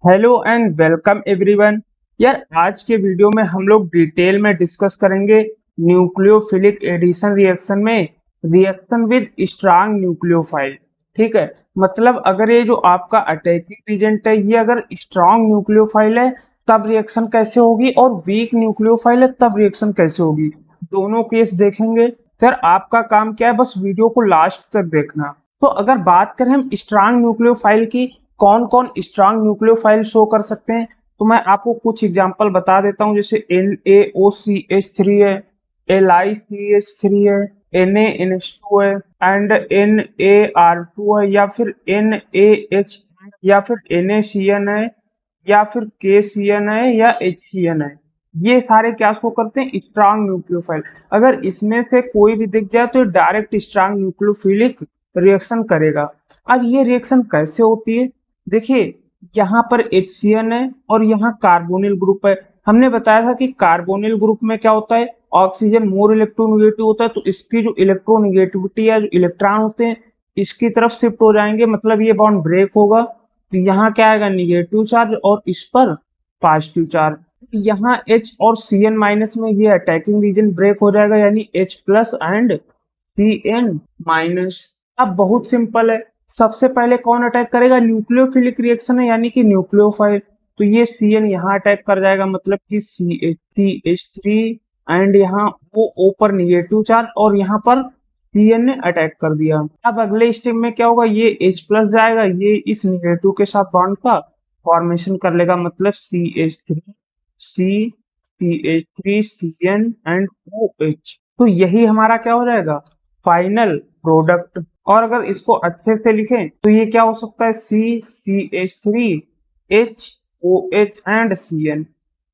Hello and welcome everyone. यार आज के वीडियो में हम लोग डिटेल में डिस्कस करेंगे न्यूक्लियोफिलिक एडिशन रिएक्शन में रिएक्शन विद स्ट्रांग न्यूक्लियोफाइल। ठीक है, मतलब अगर ये जो आपका अटैकिंग एजेंट है ये अगर स्ट्रांग न्यूक्लियोफाइल है तब रिएक्शन कैसे होगी, और वीक न्यूक्लियोफाइल है तब रिएक्शन कैसे होगी, दोनों केस देखेंगे। फिर आपका काम क्या है, बस वीडियो को लास्ट तक देखना। तो अगर बात करें हम स्ट्रांग न्यूक्लियोफाइल की, कौन कौन स्ट्रांग न्यूक्लियोफाइल शो कर सकते हैं, तो मैं आपको कुछ एग्जांपल बता देता हूं। जैसे NaOCH3 है, LiCH3 है, NaNH2 है एंड NaR2 है, या फिर NaH या फिर NaCN है, या फिर KCN है या HCN है। ये सारे क्या शो करते हैं, स्ट्रांग न्यूक्लियोफाइल। अगर इसमें से कोई भी दिख जाए तो डायरेक्ट स्ट्रांग न्यूक्लियोफिलिक रिएक्शन करेगा। अब ये रिएक्शन कैसे होती है, देखिए यहाँ पर HCN है और यहाँ कार्बोनिल ग्रुप है। हमने बताया था कि कार्बोनिल ग्रुप में क्या होता है, ऑक्सीजन मोर इलेक्ट्रोनेगेटिव होता है, तो इसकी जो इलेक्ट्रोनेगेटिविटी है, जो इलेक्ट्रॉन होते हैं इसकी तरफ शिफ्ट हो जाएंगे, मतलब ये बॉन्ड ब्रेक होगा। तो यहाँ क्या आएगा, निगेटिव चार्ज, और इस पर पॉजिटिव चार्ज। यहाँ H और Cn माइनस में ये अटैकिंग रीजन ब्रेक हो जाएगा, यानी H plus and Cn minus. अब बहुत सिंपल है, सबसे पहले कौन अटैक करेगा, न्यूक्लियोफिलिक रिएक्शन है यानी कि न्यूक्लियोफाइल। तो ये Cn यहाँ अटैक कर जाएगा, मतलब कि CH3 एंड यहाँ O पर निगेटिव चार्ज और यहाँ पर Cn ने अटैक कर दिया। अब अगले स्टेप में क्या होगा, ये H प्लस जाएगा, ये इस निगेटिव के साथ बॉन्ड का फॉर्मेशन कर लेगा, मतलब CH3 एंड OH। तो यही हमारा क्या हो जाएगा, फाइनल प्रोडक्ट। और अगर इसको अच्छे से लिखें तो ये क्या हो सकता है, CH3HOH एंड Cn।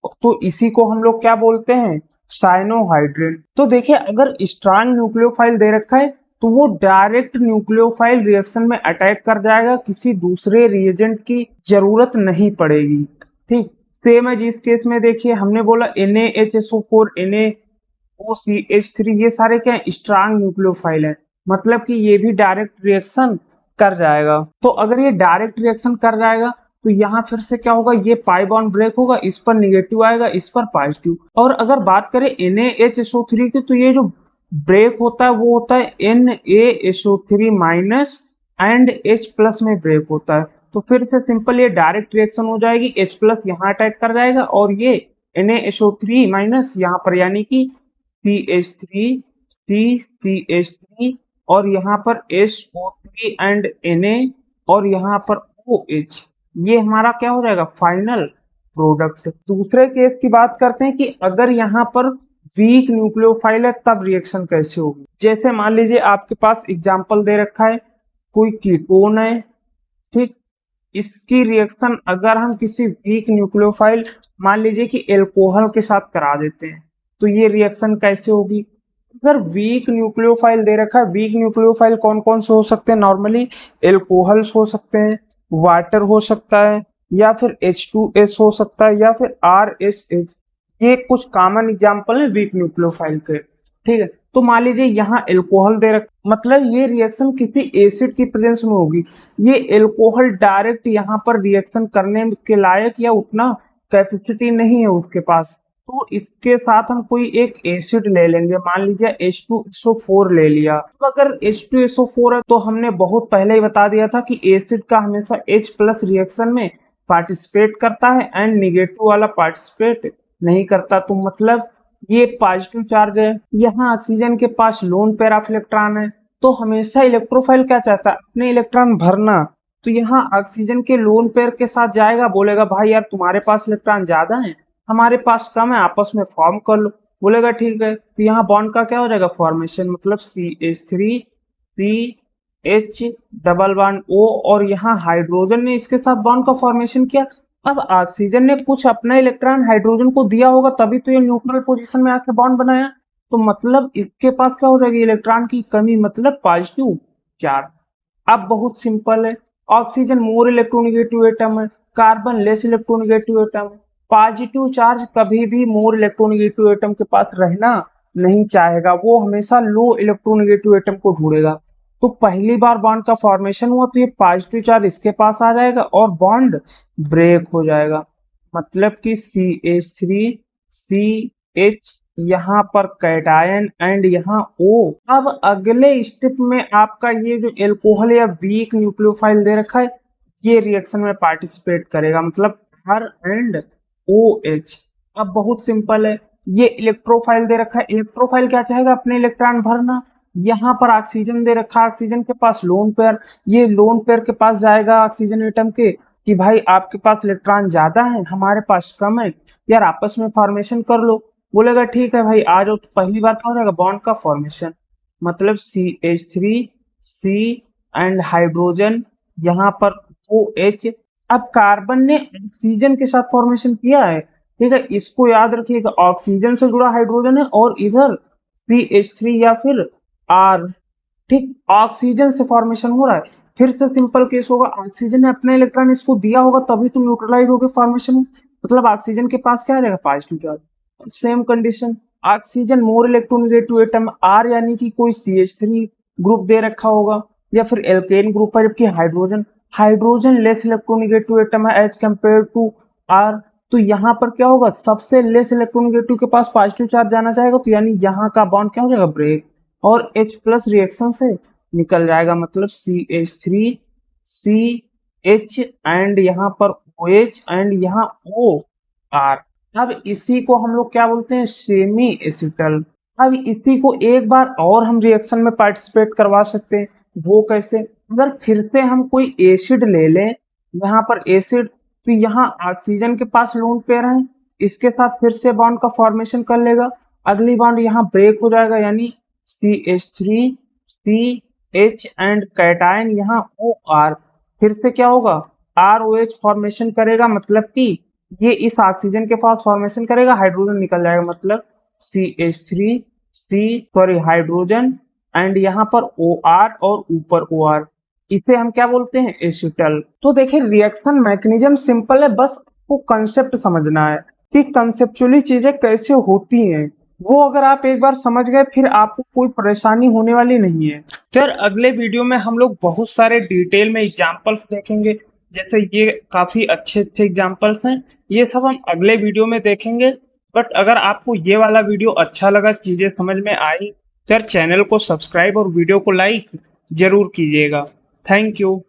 तो इसी को हम लोग क्या बोलते हैं, साइनोहाइड्रिन। तो देखिए अगर स्ट्रांग न्यूक्लियोफाइल दे रखा है तो वो डायरेक्ट न्यूक्लियोफाइल रिएक्शन में अटैक कर जाएगा, किसी दूसरे रिएजेंट की जरूरत नहीं पड़ेगी। ठीक सेम है जिस केस में देखिए हमने बोला NaHSO4 NaOCH3, ये सारे क्या है, स्ट्रांग न्यूक्लियोफाइल है, मतलब कि ये भी डायरेक्ट रिएक्शन कर जाएगा। तो अगर ये डायरेक्ट रिएक्शन कर जाएगा तो यहाँ फिर से क्या होगा, ये पाई बॉन्ड ब्रेक होगा, इस पर निगेटिव आएगा, इस पर पॉजिटिव। और अगर बात करें NaHSO3 की, तो ये जो ब्रेक होता है वो होता है NaSO3 minus and H plus में ब्रेक होता है। तो फिर से सिंपल ये डायरेक्ट रिएक्शन हो जाएगी, H प्लस यहाँ अटैक कर जाएगा और ये NaSO3 माइनस यहाँ पर, यानी कि CH3 और यहाँ पर SO3 एंड Na और यहाँ पर OH। ये हमारा क्या हो जाएगा, फाइनल प्रोडक्ट। दूसरे केस की बात करते हैं कि अगर यहाँ पर वीक न्यूक्लियोफाइल है तब रिएक्शन कैसे होगी। जैसे मान लीजिए आपके पास एग्जांपल दे रखा है, कोई कीटोन है, ठीक, इसकी रिएक्शन अगर हम किसी वीक न्यूक्लियोफाइल, मान लीजिए कि एल्कोहल के साथ करा देते हैं, तो ये रिएक्शन कैसे होगी। अगर वीक न्यूक्लियोफाइल दे रखा है, वीक न्यूक्लियोफाइल कौन कौन से हो सकते हैं, नॉर्मली एल्कोहल्स हो सकते हैं, वाटर हो सकता है, या फिर H2S हो सकता है, या फिर RSH। ये कुछ कॉमन एग्जांपल है वीक न्यूक्लियोफाइल के। ठीक है, तो मान लीजिए यहाँ एल्कोहल दे रख, मतलब ये रिएक्शन किसी एसिड की प्रेजेंस में होगी। ये एल्कोहल डायरेक्ट यहाँ पर रिएक्शन करने के लायक या उतना कैपेसिटी नहीं है उसके पास, तो इसके साथ हम कोई एक एसिड ले लेंगे, मान लीजिए H2SO4 ले लिया। तो अगर H2SO4 है तो हमने बहुत पहले ही बता दिया था कि एसिड का हमेशा H प्लस रिएक्शन में पार्टिसिपेट करता है एंड निगेटिव वाला पार्टिसिपेट नहीं करता। तो मतलब ये पॉजिटिव चार्ज है, यहाँ ऑक्सीजन के पास लोन पेयर ऑफ इलेक्ट्रॉन है, तो हमेशा इलेक्ट्रोफाइल क्या चाहता है, अपने इलेक्ट्रॉन भरना। तो यहाँ ऑक्सीजन के लोन पेयर के साथ जाएगा, बोलेगा भाई यार तुम्हारे पास इलेक्ट्रॉन ज्यादा है, हमारे पास कम है, आपस में फॉर्म कर लो। बोलेगा ठीक है, तो यहाँ बॉन्ड का क्या हो जाएगा, फॉर्मेशन, मतलब CH3CH डबल बॉन्ड O, और यहाँ हाइड्रोजन ने इसके साथ बॉन्ड का फॉर्मेशन किया। अब ऑक्सीजन ने कुछ अपना इलेक्ट्रॉन हाइड्रोजन को दिया होगा, तभी तो ये न्यूट्रल पोजीशन में आके बॉन्ड बनाया। तो मतलब इसके पास क्या हो जाएगी, इलेक्ट्रॉन की कमी, मतलब पॉजिटिव चार्ज। अब बहुत सिंपल है, ऑक्सीजन मोर इलेक्ट्रोनेगेटिव एटम है, कार्बन लेस इलेक्ट्रोनेगेटिव एटम है। पॉजिटिव चार्ज कभी भी मोर इलेक्ट्रोनेगेटिव एटम के पास रहना नहीं चाहेगा, वो हमेशा लो इलेक्ट्रोनेगेटिव एटम को ढूंढेगा। तो पहली बार बॉन्ड का फॉर्मेशन हुआ तो ये पॉजिटिव चार्ज इसके पास आ जाएगा और बॉन्ड ब्रेक हो जाएगा। मतलब कि CH3CH यहाँ पर कैटायन एंड यहाँ O। अब अगले स्टेप में आपका ये जो एल्कोहल या वीक न्यूक्लियोफाइल दे रखा है ये रिएक्शन में पार्टिसिपेट करेगा, मतलब R एंड OH। अब बहुत सिंपल है, ये इलेक्ट्रोफाइल दे रखा है। इलेक्ट्रोफाइल क्या चाहेगा? अपने इलेक्ट्रॉन भरना। यहाँ पर ऑक्सीजन दे रखा है, ऑक्सीजन के पास लोन पेयर, ये लोन पेयर के पास जाएगा ऑक्सीजन एटम के कि भाई आपके पास इलेक्ट्रॉन ज्यादा है, हमारे पास कम है, यार आपस में फॉर्मेशन कर लो। बोलेगा ठीक है भाई आ जाओ। तो पहली बार क्या हो जाएगा? बॉन्ड का फॉर्मेशन, मतलब CH3C एंड हाइड्रोजन यहाँ पर OH। अब कार्बन ने ऑक्सीजन के साथ फॉर्मेशन किया है, ठीक है, इसको याद रखिएगा। ऑक्सीजन से जुड़ा हाइड्रोजन है और इधर CH3 या फिर R, ठीक, ऑक्सीजन से फॉर्मेशन हो रहा है। फिर से सिंपल केस होगा, ऑक्सीजन ने अपना इलेक्ट्रॉन इसको दिया होगा तभी तो न्यूट्रलाइज होकर फॉर्मेशन है, मतलब ऑक्सीजन के पास क्या रहेगा? Positive charge. Same condition, oxygen more electronegative atom R यानी कि कोई CH3 ग्रुप दे रखा होगा या फिर एल्केन ग्रुप है, जबकि hydrogen hydrogen less electronegative atom है एज कंपेयर टू R। तो यहाँ पर क्या होगा? सबसे लेस इलेक्ट्रोनेगेटिव के पास पॉजिटिव चार्ज जाना चाहेगा, तो यानी यहाँ का बॉन्ड क्या हो जाएगा? ब्रेक, और H प्लस रिएक्शन से निकल जाएगा, मतलब CH3CH एंड यहाँ पर OH एंड यहाँ OR। अब इसी को हम लोग क्या बोलते हैं? Semi acetal. अब इसी को एक बार और हम रिएक्शन में पार्टिसिपेट करवा सकते हैं। वो कैसे? अगर फिर से हम कोई एसिड ले लें, यहाँ पर एसिड, तो यहाँ ऑक्सीजन के पास लोन पेयर है, इसके साथ फिर से बॉन्ड का फॉर्मेशन कर लेगा, अगली बॉन्ड यहाँ ब्रेक हो जाएगा, यानी CH3CH एंड कैटायन यहाँ OR। फिर से क्या होगा? ROH फॉर्मेशन करेगा, मतलब कि ये इस ऑक्सीजन के पास फॉर्मेशन करेगा, हाइड्रोजन निकल जाएगा, मतलब हाइड्रोजन एंड यहाँ पर OR और ऊपर OR। इसे हम क्या बोलते हैं? एसिटल। तो देखिए रिएक्शन मैकेनिज्म सिंपल है, बस आपको कंसेप्ट समझना है कि कंसेप्चुअली चीजें कैसे होती हैं। वो अगर आप एक बार समझ गए फिर आपको कोई परेशानी होने वाली नहीं है। फिर अगले वीडियो में हम लोग बहुत सारे डिटेल में एग्जांपल्स देखेंगे, जैसे ये काफी अच्छे अच्छे एग्जांपल्स हैं, ये सब हम अगले वीडियो में देखेंगे। बट अगर आपको ये वाला वीडियो अच्छा लगा, चीजें समझ में आई, फिर चैनल को सब्सक्राइब और वीडियो को लाइक जरूर कीजिएगा। Thank you.